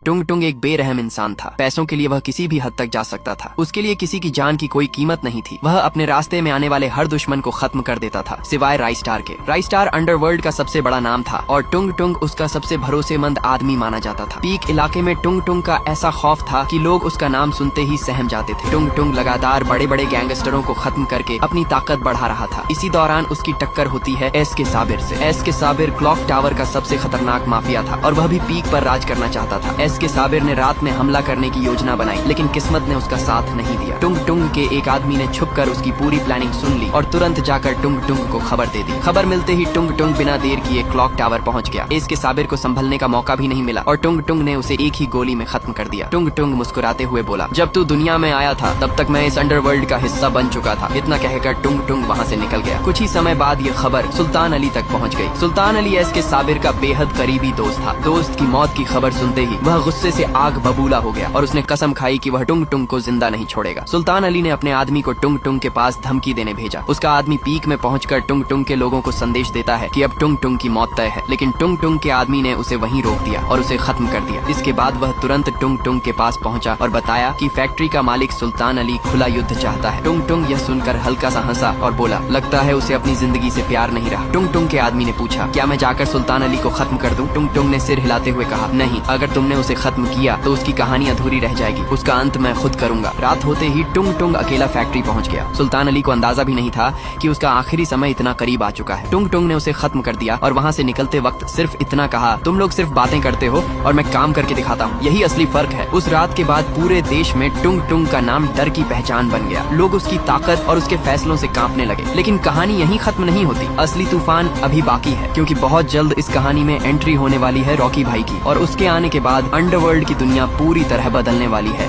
टुंग टुंग एक बेरहम इंसान था। पैसों के लिए वह किसी भी हद तक जा सकता था। उसके लिए किसी की जान की कोई कीमत नहीं थी। वह अपने रास्ते में आने वाले हर दुश्मन को खत्म कर देता था, सिवाय राइस्टार के। राइस्टार अंडरवर्ल्ड का सबसे बड़ा नाम था और टुंग टुंग उसका सबसे भरोसेमंद आदमी माना जाता था। पीक इलाके में टुंग टुंग का ऐसा खौफ था कि लोग उसका नाम सुनते ही सहम जाते थे। टुंग टुंग लगातार बड़े बड़े गैंगस्टरों को खत्म करके अपनी ताकत बढ़ा रहा था। इसी दौरान उसकी टक्कर होती है एस के साबिर से। एस के साबिर क्लॉक टावर का सबसे खतरनाक माफिया था और वह भी पीक पर राज करना चाहता था। एस के साबिर ने रात में हमला करने की योजना बनाई, लेकिन किस्मत ने उसका साथ नहीं दिया। टुंग टुंग के एक आदमी ने छुपकर उसकी पूरी प्लानिंग सुन ली और तुरंत जाकर टुंग टुंग को खबर दे दी। खबर मिलते ही टुंग टुंग बिना देर किए क्लॉक टावर पहुंच गया। एस के साबिर को संभलने का मौका भी नहीं मिला और टुंग टुंग ने उसे एक ही गोली में खत्म कर दिया। टुंग टुंग मुस्कुराते हुए बोला, जब तू दुनिया में आया था तब तक मैं इस अंडरवर्ल्ड का हिस्सा बन चुका था। इतना कहकर टुंग टुंग वहाँ से निकल गया। कुछ ही समय बाद ये खबर सुल्तान अली तक पहुँच गई। सुल्तान अली एस के साबिर का बेहद करीबी दोस्त था। दोस्त की मौत की खबर सुनते ही वह गुस्से से आग बबूला हो गया और उसने कसम खाई कि वह टुंग टुंग को जिंदा नहीं छोड़ेगा। सुल्तान अली ने अपने आदमी को टुंग टुंग के पास धमकी देने भेजा। उसका आदमी पीक में पहुंचकर टुंग टुंग के लोगों को संदेश देता है कि अब टुंग टुंग की मौत तय है, लेकिन टुंग टुंग के आदमी ने उसे वहीं रोक दिया और उसे खत्म कर दिया। इसके बाद वह तुरंत टुंग टुंग के पास पहुंचा और बताया कि फैक्ट्री का मालिक सुल्तान अली खुला युद्ध चाहता है। टुंग टुंग यह सुनकर हल्का सा हंसा और बोला, लगता है उसे अपनी जिंदगी से प्यार नहीं रहा। टुंग टुंग के आदमी ने पूछा, क्या मैं जाकर सुल्तान अली को खत्म कर दूं? टुंग टुंग ने सिर हिलाते हुए कहा, नहीं, अगर तुमने उसे खत्म किया तो उसकी कहानी अधूरी रह जाएगी। उसका अंत मैं खुद करूंगा। रात होते ही टुंग टुंग अकेला फैक्ट्री पहुंच गया। सुल्तान अली को अंदाजा भी नहीं था कि उसका आखिरी समय इतना करीब आ चुका है। टुंग टुंग ने उसे खत्म कर दिया और वहाँ से निकलते वक्त सिर्फ इतना कहा, तुम लोग सिर्फ बातें करते हो और मैं काम करके दिखाता हूँ, यही असली फर्क है। उस रात के बाद पूरे देश में टुंग टुंग का नाम डर की पहचान बन गया। लोग उसकी ताकत और उसके फैसलों से कांपने लगे। लेकिन कहानी यहीं खत्म नहीं होती। असली तूफान अभी बाकी है, क्योंकि बहुत जल्द इस कहानी में एंट्री होने वाली है रॉकी भाई की और उसके आने के बाद अंडरवर्ल्ड की दुनिया पूरी तरह बदलने वाली है।